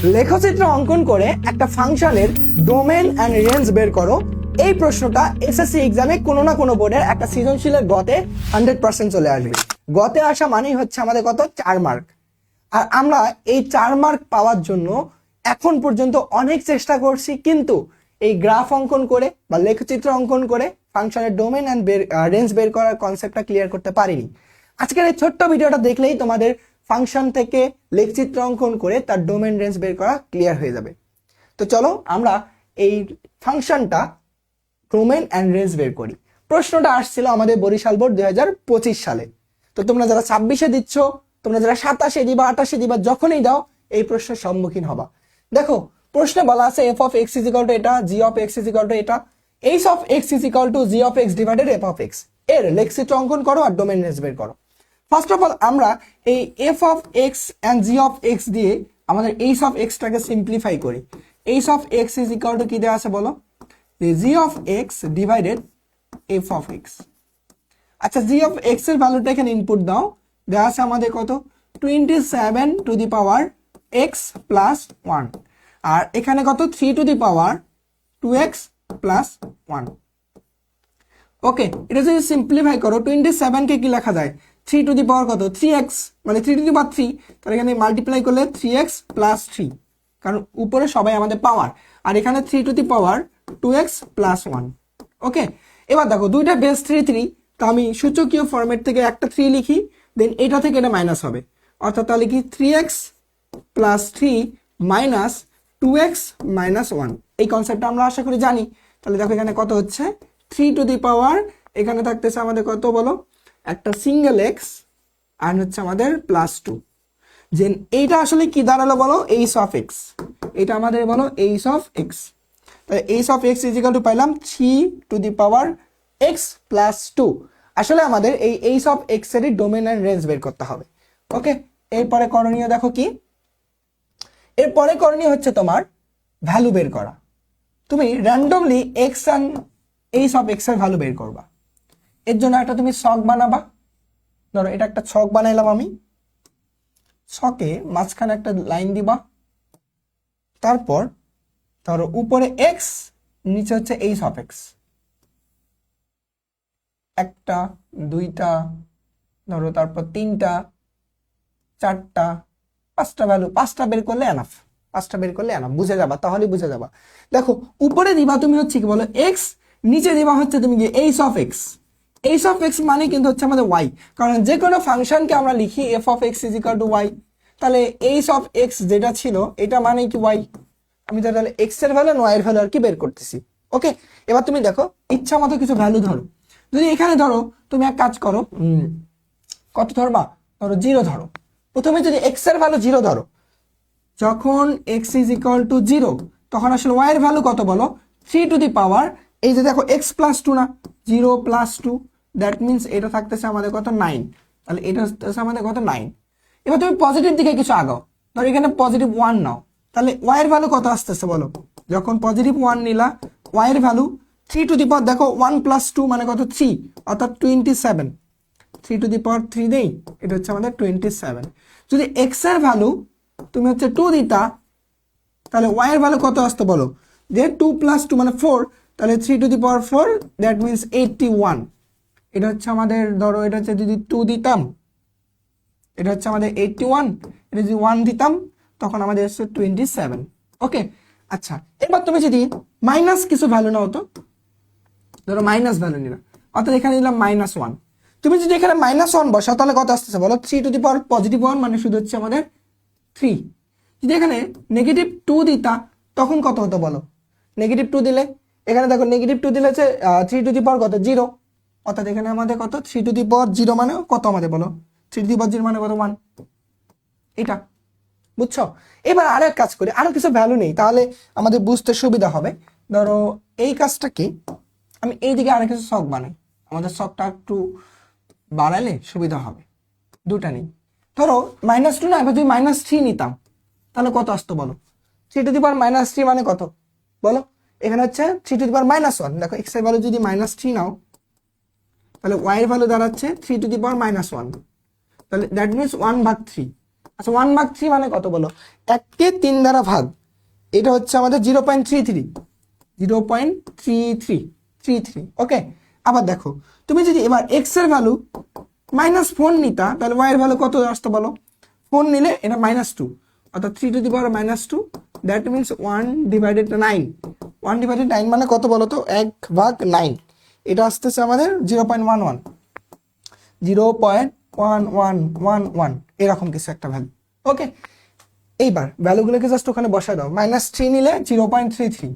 লেখচিত্র অঙ্কন করে একটা ফাংশনের ডোমেন অ্যান্ড রেঞ্জ বের করো। এই প্রশ্নটা এসএসসি এক্সামে কোনো না কোনো বোর্ডের একটা সৃজনশীলের গতে 100% চলে আসবে। গতে আসা মানেই হচ্ছে আমাদের কত 4 মার্ক। আর আমরা এই 4 মার্ক পাওয়ার জন্য এখন পর্যন্ত অনেক চেষ্টা করছি, কিন্তু এই গ্রাফ অঙ্কন করে বা লেখচিত্র অঙ্কন করে ফাংশনের ডোমেন অ্যান্ড রেঞ্জ বের করার কনসেপ্টটা ক্লিয়ার করতে পারিনি। আজকের এই ছোট্ট ভিডিওটা দেখলেই তোমাদের ফাংশন থেকে লেখচিত্র অঙ্কন করে তার ডোমেন রেঞ্জ বের করা ক্লিয়ার হয়ে যাবে। তো চলো আমরা এই ফাংশনটা ডোমেন অ্যান্ড রেঞ্জ বের করি। প্রশ্নটা আসছিল আমাদের বরিশাল বোর্ড 2025 সালে। তো তোমরা যারা 26-এ দিচ্ছ, তোমরা যারা 27-এ দিবা, 28-এ দিবা, যখনই দাও এই প্রশ্নের সম্মুখীন হবা। দেখো প্রশ্নে বলা আছে f of x is equal to এটা, g of x is equal to এটা, h of x is equal to g of x divided f of x. এর লেখচিত্র অঙ্কন করো আর ডোমেন রেঞ্জ বের করো। ফার্স্ট অফ অল আমরা এই f of x and g of x দিয়ে আমাদের এইচ অফ এক্সটাকে সিম্পলিফাই করি। H of x is equal to কি দেওয়া আছে বলো, g of x divided f of x. আচ্ছা, জি অফ এক্স এর ভ্যালুটা এখানে ইনপুট দাও। দেওয়া আছে আমাদের কত, 27 to the power x plus 1, আর এখানে কত 3 to the power 2x plus 1। ওকে, এটা যদি সিম্পলিফাই করো 27 কে কি লেখা যায়, 3 টু দি পাওয়ার কত 3x, মানে 3 টু দি পাওয়ার 3, তাহলে এখানে মাল্টিপ্লাই করলে 3x প্লাস 3, কারণ উপরে সবাই আমাদের পাওয়ার, আর এখানে 3 to the power 2x plus 1। ওকে, এবার দেখো দুইটা বেস 3 3, তো আমি সূচকীয় ফরম্যাট থেকে একটা 3 লিখি, দেন এটা থেকে এটা মাইনাস হবে, অর্থাৎ তাহলে কি 3x plus 3 minus 2x minus 1। এই কনসেপ্টটা আমরা আশা করি জানি। তাহলে দেখো এখানে কত হচ্ছে 3 টু দি পাওয়ার, এখানে থাকতেছে আমাদের কত বলো, একটা সিঙ্গেল এক্স আর হচ্ছে আমাদের প্লাস 2। যে এইটা আসলে কি দাঁড়ালো বলো, এইচ অফ এক্স, এটা আমাদের বলো এইচ অফ এক্স। তাহলে H of x is equal two পাইলাম 3 to the power x plus 2। আসলে আমাদের এই এইচ অফ এক্স এর ডোমেন এন্ড রেঞ্জ বের করতে হবে। ওকে, এরপরে করণীয় দেখো কি, এরপরে করণীয় হচ্ছে তোমার ভ্যালু বের করা। তুমি randomly x and H of x এর ভ্যালু বের করবা। এর জন্য একটা তুমি ছক বানাবা। ধরো এটা একটা ছক বানাইলাম আমি, ছকে মাঝখানে একটা লাইন দিবা, তারপর ধরো উপরে এক্স, নিচে হচ্ছে এইচ অফ এক্স, একটা দুইটা ধরো, তারপর 3টা 4টা 5টা ভ্যালু, 5টা বের করলে এনাফ, 5টা বের করলে এনাফ, বুঝে যাবা, তাহলে বুঝে যাবা। দেখো উপরে দিবা তুমি হচ্ছে কি বলো এক্স, নিচে দিবা হচ্ছে তুমি কি H of x. H of x মানে কিন্তু হচ্ছে আমাদের ওয়াই, কারণ যে কোনো ফাংশনকে আমরা লিখি F of x is equal to Y, তাহলে এইচ অফ এক্স যেটা ছিল এটা মানে কি ওয়াই। আমি তো তাহলে এক্স এর ভ্যালু ওয়াই এর ভ্যালু আর কি বের করতেছি। ওকে, এবার তুমি দেখো ইচ্ছা মতো কিছু ভ্যালু ধরো। যদি এখানে ধরো তুমি এক কাজ করো, কত ধরবা, ধরো 0 ধরো। প্রথমে যদি এক্স এর ভ্যালু 0 ধরো, যখন এক্স ইজ ইকুয়াল টু 0, তখন আসলে ওয়াই এর ভ্যালু কত বলো, 3 টু দি পাওয়ার, এই যে দেখো এক্স প্লাস 2 না, 0 প্লাস 2, দ্যাট মিনস এটা থাকতেছে আমাদের কত 9, তাহলে এটা হচ্ছে আমাদের কত 9। এবার তুমি পজিটিভ দিকে কিছু আগাও, ধরো এখানে পজিটিভ 1 নাও, তাহলে ওয়াই এর ভ্যালু কত আসতেছে বলো, যখন পজিটিভ 1 নিলা ওয়াই এর ভ্যালু 3 টু দি পাওয়ার, দেখো 1 প্লাস 2 মানে কত 3, অর্থাৎ 27, 3 টু দি পাওয়ার 3 দেই, এটা হচ্ছে আমাদের 27। যদি এক্স এর ভ্যালু তুমি হচ্ছে 2 দিতা, তাহলে ওয়াই এর ভ্যালু কত আসতো বলো, যে 2 প্লাস 2 মানে 4, তাহলে 3 to the power 4, that means 81। এটা হচ্ছে আমাদের ধরো, এটা হচ্ছে যদি 2 দিতাম, এটা হচ্ছে আমাদের 81, এটা যদি 1 দিতাম তখন আমাদের হচ্ছে 27। ওকে, আচ্ছা এবার তুমি যদি মাইনাস কিছু ভ্যালু নাও, তো ধরো মাইনাস ভ্যালু নিলাম, অর্থাৎ এখানে নিলাম -1। তুমি যদি এখানে -1 বসাও তাহলে কত আসতেছে বলো, 3 টু দি পাওয়ার পজিটিভ 1 মানে শুধু হচ্ছে আমাদের 3। যদি এখানে নেগেটিভ 2 দিতা তখন কত হতো বলো, নেগেটিভ 2 দিলে, এখানে দেখো নেগেটিভ 2 দিলে হচ্ছে 3 টু দি পাওয়ার কত 0, অর্থাৎ এখানে আমাদের কত 3 টু দি পাওয়ার 0 মানে কত আমাদের বলো, 3 টু দি পাওয়ার 0 মানে কত 1, এটা বুঝছো। এবার আরেক কাজ করি, আরো কিছু ভ্যালু নেই, তাহলে আমাদের বুঝতে সুবিধা হবে। ধরো এই কাজটা কি, আমি এইদিকে আরেক কিছু ছক বানাই, আমাদের ছকটা একটু বাড়ালে সুবিধা হবে। দুটা নেই, ধরো -2 না, এবার যদি -3 নিতাম তাহলে কত আসতো বলো, 3 টু দি পাওয়ার -3 মানে কত বলো, এখানে হচ্ছে 3 টু দি পাওয়ার -1। দেখো এক্স এর ভ্যালু যদি -3 নাও, তাহলে ওয়াই এর ভ্যালু দাঁড়াচ্ছে 3 টু দি পাওয়ার -1, তাহলে দ্যাট মিনস 1/3। আচ্ছা 1/3 মানে কত বলো, 1-কে 3 দ্বারা ভাগ, এটা হচ্ছে আমাদের 0.33, 0.33, ওকে। আবার দেখো তুমি যদি এবার এক্স এর ভ্যালু -4 নিতা, তাহলে ওয়াই এর ভ্যালু কত আসতো বলো, 4 নিলে এটা -2, অর্থাৎ 3^-2, দ্যাট মিনস 1/9, 1/9 মানে কত বলো তো, 1/9, এটা আসতেছে আমাদের 0.11, 0.1111 এরকম কিছু একটা ভ্যালু, ওকে। এইবার ভ্যালুগুলোকে জাস্ট ওখানে বসায় দাও, -3 নিলে 0.33,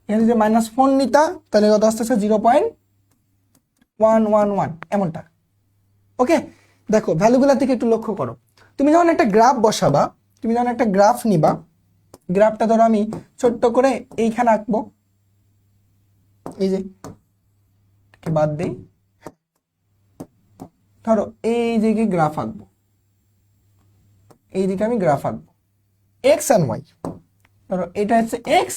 এখানে যদি -4 নিতা তাহলে কত আসতেছে 0.111 এমনটা, ওকে। দেখো ভ্যালুগুলোর দিকে একটু লক্ষ্য করো, তুমি যখন একটা গ্রাফ বসাবা, তুমি যখন একটা গ্রাফ নিবা, গ্রাফটা ধরো আমি ছোট্ট করে এইখানে আঁকবো, এই যে বাদ দেই, ধরো এই দিকে গ্রাফ আঁকবো, এইদিকে আমি গ্রাফ আঁকবো এক্স অ্যান্ড ওয়াই, ধরো এটা হচ্ছে এক্স,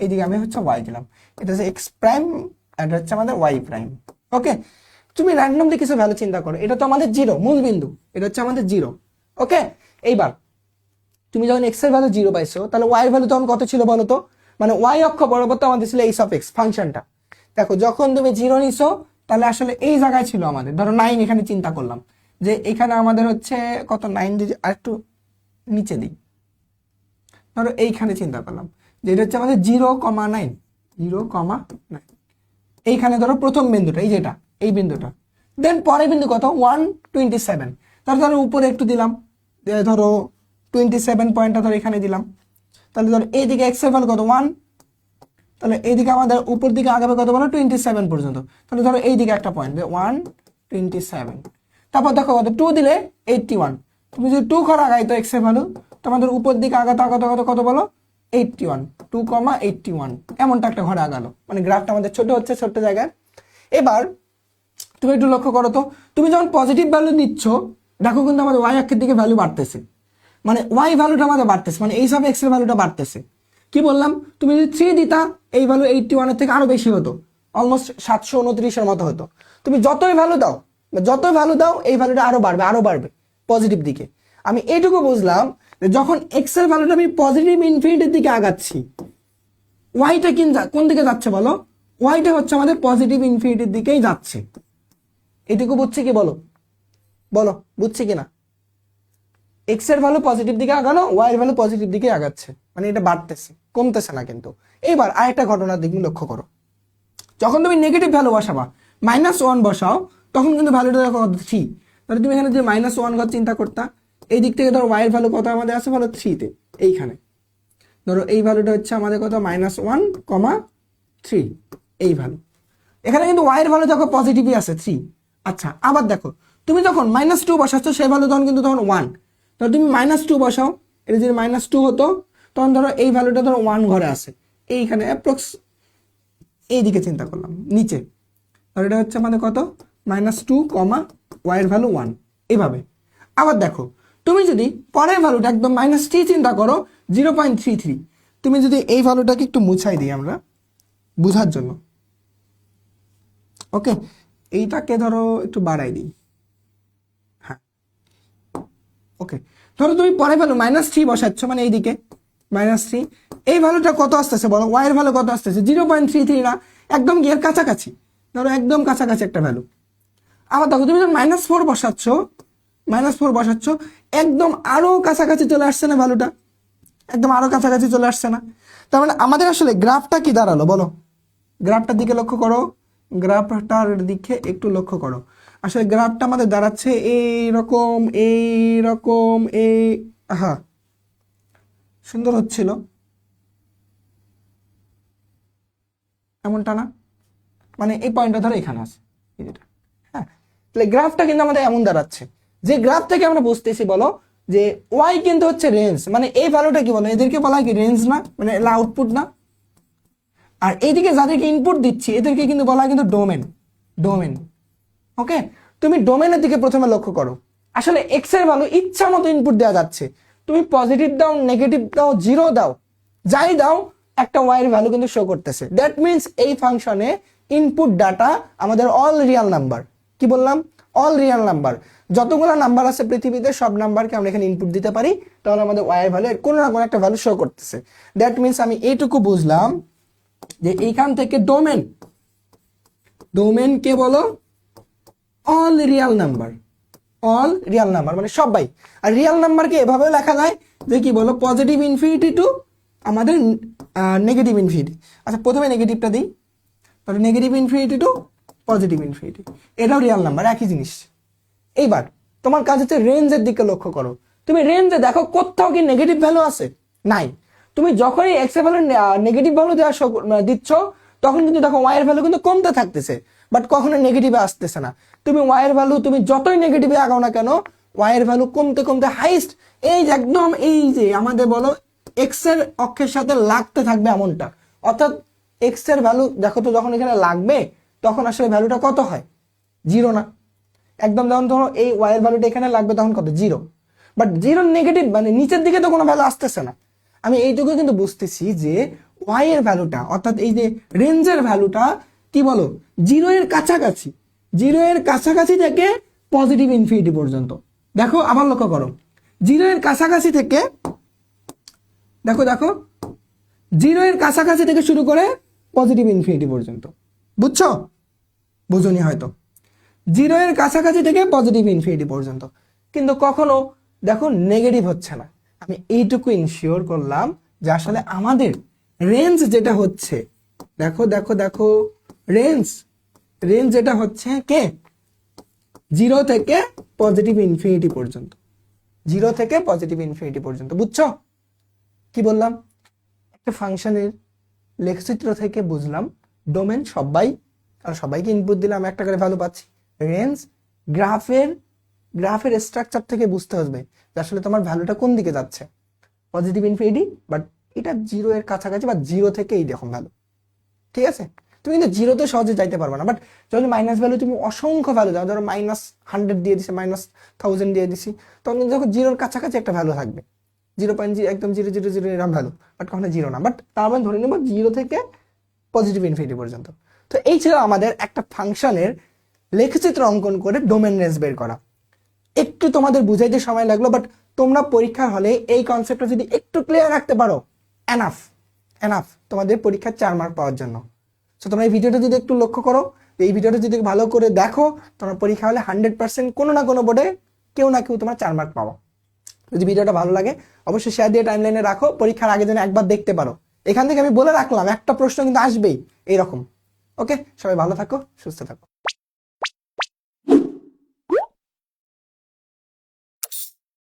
এইদিকে আমি হচ্ছে ওয়াই দিলাম, এটা হচ্ছে এক্স প্রাইম, এটা হচ্ছে আমাদের ওয়াই প্রাইম, ওকে। তুমি র্যান্ডমলি কিছু ভ্যালু চিন্তা করো, এটা তো আমাদের জিরো, মূল বিন্দু, এটা হচ্ছে আমাদের জিরো, ওকে। এইবার তুমি যখন এক্স এর ভ্যালু 0 পাইছো, তাহলে ওয়াই এর ভ্যালু তখন কত ছিল বলো তো, মানে ওয়াই অক্ষ বরাবর তো আমাদের ছিল এইচ অফ এক্স ফাংশনটা। দেখো যখন তুমি 0 নিছো, তাহলে আসলে এই জায়গায় ছিল আমাদের, ধরো 9, এখানে চিন্তা করলাম যে এখানে আমাদের হচ্ছে কত, 9 যদি আর একটু নিচে দিই, ধরো এইখানে চিন্তা করলাম যে এটা হচ্ছে আমাদের 0,9, 0,9, এইখানে ধরো প্রথম বিন্দুটা, এই যেটা, এই বিন্দুটা, দেন পরের বিন্দু কত 127, তাহলে ধরো উপরে একটু দিলাম, ধরো 27 পয়েন্টটা ধরো এখানে দিলাম, তাহলে ধরো এইদিকে এক্স এর ভ্যালু কত 1, তাহলে এইদিকে আমাদের উপর দিকে আগাবে কত বলো 27 পর্যন্ত, তাহলে ধরো এইদিকে একটা পয়েন্ট 127, তারপর দেখো কত 2 দিলে 81, তুমি যদি 2 ঘর আগাই তো এক্স এর ভ্যালু, তোমাদের উপর দিকে আগাতে আগাতে কত বলো 81, 2,81 এমনটা একটা ঘরে আগালো, মানে গ্রাফটা আমাদের ছোট হচ্ছে, ছোট্ট জায়গায়। এবার তুমি একটু লক্ষ্য করো তো, তুমি যখন পজিটিভ ভ্যালু নিচ্ছ, দেখো কিন্তু আমাদের ওয়াই অক্ষের দিকে ভ্যালু বাড়তেছে, মানে ওয়াই ভ্যালুটা আমাদের বাড়তেছে, মানে এই সব এক্স এর ভ্যালুটা বাড়তেছে। কি বললাম, তুমি যদি 3 দিতা, এই ভ্যালু 81 এর থেকে আরো বেশি হতো, অলমোস্ট 729 এর মতো হতো। তুমি যতই ভ্যালু দাও, এই ভ্যালুটা আরো বাড়বে পজিটিভ দিকে। আমি এইটুকু বুঝলাম যে যখন এক্স এর ভ্যালুটা আমি পজিটিভ ইনফিনিটির দিকে আগাচ্ছি, ওয়াইটা কোন দিকে যাচ্ছে বলো, ওয়াইটা হচ্ছে আমাদের পজিটিভ ইনফিনিটির দিকেই যাচ্ছে। এটুকু বুঝছি কি বলো, বুঝছি কিনা? এক্স এর ভ্যালু পজিটিভ দিকে আগানো, ওয়াই এর ভ্যালু পজিটিভ দিকে আগাচ্ছে, মানে এটা বাড়তেছে, কমতেছে না কিন্তু। এবার আরেকটা ঘটনার দিকে লক্ষ্য করো, যখন তুমি নেগেটিভ ভ্যালু বসাবা, -1 বসাও, তখন কিন্তু ভ্যালুটা দেখো 3, তাহলে তুমি এখানে যে -1 ঘর চিন্তা করতা, এই দিক থেকে ধরো ওয়াই এর ভ্যালু কত আমাদের আছে বলো 3 তে, এইখানে ধরো এই ভ্যালুটা হচ্ছে আমাদের কত -1,3, এই ভ্যালু, এখানে কিন্তু ওয়াই এর ভ্যালু দেখো পজিটিভই আছে 3। আচ্ছা আবার দেখো, তুমি যখন -2 বসাচ্ছ, সেই ভ্যালু তখন কিন্তু 1, ধরো তুমি -2 বসাও, এটা যদি -2 হতো, তখন ধরো এই ভ্যালুটা ধরো 1 ঘরে আছে, এইখানে অ্যাপ্রক্স এইদিকে চিন্তা করলাম নিচে, আর এটা হচ্ছে আমাদের কত -2, ওয়াই এর ভ্যালু 1, এইভাবে। আবার দেখো তুমি যদি পরের ভ্যালুটা একদম -3 চিন্তা করো, 0.33, তুমি যদি এই ভ্যালুটাকে একটু মুছাই দিই আমরা বুঝার জন্য, ওকে, এইটাকে ধরো একটু বাড়াই দিই, হ্যাঁ ওকে। ধরো তুমি পরের ভ্যালু -3 বসাচ্ছ, মানে এইদিকে -3, এই ভ্যালুটা কত আসতেছে বলো, ওয়াই এর ভ্যালু কত আসতেছে 0.33 না, একদম গিয়ে কাছাকাছি, ধরো একদম কাছাকাছি একটা ভ্যালু। আবার দেখো তুমি যখন -4 বসাচ্ছ, একদম আরো কাছাকাছি চলে আসছে না ভ্যালুটা, একদম আরো কাছাকাছি চলে আসছে না। তার মানে আমাদের আসলে গ্রাফটা কি দাঁড়ালো বলো, গ্রাফটার দিকে লক্ষ্য করো, গ্রাফটার দিকে একটু লক্ষ্য করো, আসলে গ্রাফটা আমাদের দাঁড়াচ্ছে এইরকম, হ্যাঁ সুন্দর হচ্ছিল এমনটা না, মানে এই পয়েন্টটা ধরো এখানে আছে, হ্যাঁ, তাহলে গ্রাফটা কিন্তু আমাদের এমন দাঁড়াচ্ছে, যে গ্রাফ থেকে আমরা বুঝতেছি বলো যে ওয়াই কিন্তু হচ্ছে রেঞ্জ, মানে এই ভ্যালুটা কি বলো, এদেরকে বলা হয় কি রেঞ্জ না, মানে আউটপুট না, আর এইদিকে যাদেরকে ইনপুট দিচ্ছি এদেরকে কিন্তু বলা হয় কিন্তু ডোমেন, ওকে। তুমি ডোমেনের দিকে প্রথমে লক্ষ্য করো, আসলে এক্স এর ভ্যালু ইচ্ছা মতো ইনপুট দেওয়া যাচ্ছে, তুমি পজিটিভ দাও, নেগেটিভ দাও, 0 দাও, যাই দাও, একটা ওয়াই এর ভ্যালু কিন্তু শো করতেছে। দ্যাট মিনস এই ফাংশনে ইনপুট ডাটা আমাদের অল রিয়েল নাম্বার, কি বললাম, অল রিয়েল নাম্বার। যতগুলো নাম্বার আছে পৃথিবীতে সব নাম্বারকে আমরা এখানে ইনপুট দিতে পারি, তাহলে আমাদের ওয়াই এর ভ্যালু কোনো না কোনো একটা ভ্যালু শো করতেছে। দ্যাট মিনস আমি এইটুকু বুঝলাম যে এইখান থেকে ডোমেন কে বলো all Real number, all Real number মানে সবাই। আর রিয়াল নাম্বারকে এভাবেও লেখা যায় যে কি বলো পজিটিভ ইনফিনিটি টু আমাদের নেগেটিভ ইনফিনিটি। আচ্ছা প্রথমে নেগেটিভটা দিই, তাহলে negative infinity two positive infinity, এটাও রিয়াল নাম্বার, একই জিনিস। এইবার তোমার কাজ হচ্ছে রেঞ্জের দিকে লক্ষ্য করো। তুমি রেঞ্জে দেখো কোথাও কি নেগেটিভ ভ্যালু আছে? নাই। তুমি যখনই এক্স এর ভ্যালু নেগেটিভ ভ্যালু দিচ্ছ তখন কিন্তু দেখো ওয়াই এর ভ্যালু কিন্তু কমতে থাকতেছে, বাট কখনো নেগেটিভে আসতেছে না। তুমি ওয়াই এর ভ্যালু তুমি যতই নেগেটিভে আগাও না কেন ওয়াই এর ভ্যালু কমতে কমতে হাইস্ট এই যে একদম এই যে আমাদের বলো এক্স এর অক্ষের সাথে লাগতে থাকবে এমনটা। অর্থাৎ এক্স এর ভ্যালু দেখো তো যখন এখানে লাগবে তখন আসলে ভ্যালুটা কত হয়? জিরো না। একদম যখন ধরো এই ওয়াই এর ভ্যালুটা এখানে লাগবে তখন কত? জিরো। বাট জিরো নেগেটিভ মানে নিচের দিকে তো কোনো ভ্যালু আসতেছে না। আমি এইটুকু কিন্তু বুঝতেছি যে ওয়াই এর ভ্যালুটা অর্থাৎ এই যে রেঞ্জের ভ্যালুটা কি বলো জিরো এর কাছাকাছি, জিরো এর কাছাকাছি থেকে পজিটিভ ইনফিনিটি পর্যন্ত। দেখো আবার লক্ষ্য করো, জিরো এর কাছাকাছি থেকে দেখো দেখো জিরো এর কাছাকাছি থেকে শুরু করে পজিটিভ ইনফিনিটি পর্যন্ত। বুঝছো? বুঝুনি হয়তো। জিরো এর কাছাকাছি থেকে পজিটিভ ইনফিনিটি পর্যন্ত, কিন্তু কখনো দেখো নেগেটিভ হচ্ছে না। আমি এইটুকু ইনশিওর করলাম যে আসলে আমাদের রেঞ্জ যেটা হচ্ছে দেখো দেখো দেখো রেঞ্জ যেটা হচ্ছে কে জিরো থেকে পজিটিভ ইনফিনিটি পর্যন্ত, জিরো থেকে পজিটিভ ইনফিনিটি পর্যন্ত। বুঝছো কি বললাম? একটা ফাংশনের লেখচিত্র থেকে বুঝলাম ডোমেন সবাই, কারণ সবাইকে ইনপুট দিলে আমি একটা করে ভ্যালু পাচ্ছি। রেঞ্জ গ্রাফের স্ট্রাকচার থেকে বুঝতে হবে যে আসলে তোমার ভ্যালুটা কোন দিকে যাচ্ছে, পজিটিভ ইনফিনিটি, বাট এটা জিরো এর কাছাকাছি বা জিরো থেকে এইরকম ভ্যালু। ঠিক আছে? তুমি কিন্তু জিরোতে সহজে যাইতে পারবে না, বাট যখন মাইনাস ভ্যালু তুমি অসংখ্য ভ্যালু দাও, ধরো -100 দিয়ে দিছি, -1000 দিয়ে দিছি, তখন কিন্তু যখন জিরোর কাছাকাছি একটা ভ্যালু থাকবে, 0.0 একদম 0.00 এরকম ভ্যালু, বাট কখনো জিরো না। বাট তার মানে ধরে নেব জিরো থেকে পজিটিভ ইনফিনিটি পর্যন্ত। তো এই ছিল আমাদের একটা ফাংশনের লেখচিত্র অঙ্কন করে ডোমেন রেঞ্জ বের করা। একটু তোমাদের বুঝাইতে সময় লাগলো, বাট তোমরা পরীক্ষার হলে এই কনসেপ্টটা যদি একটু ক্লিয়ার রাখতে পারো এনাফ তোমাদের পরীক্ষার 4 মার্ক পাওয়ার জন্য। তো তোমরা এই ভিডিওটা যদি একটু লক্ষ্য করো, এই ভিডিওটা যদি ভালো করে দেখো, তোমরা পরীক্ষা হলে 100% কোনো না কোনো বোর্ডে কেউ না কেউ তোমার 4 মার্ক পাবো। যদি ভিডিওটা ভালো লাগে অবশ্যই শেয়ার দিয়ে টাইমলাইনে রাখো, পরীক্ষার আগে যেন একবার দেখতে পারো। এখান থেকে আমি বলে রাখলাম একটা প্রশ্ন কিন্তু আসবেই এইরকম। ওকে, সবাই ভালো থাকো, সুস্থ থাকো।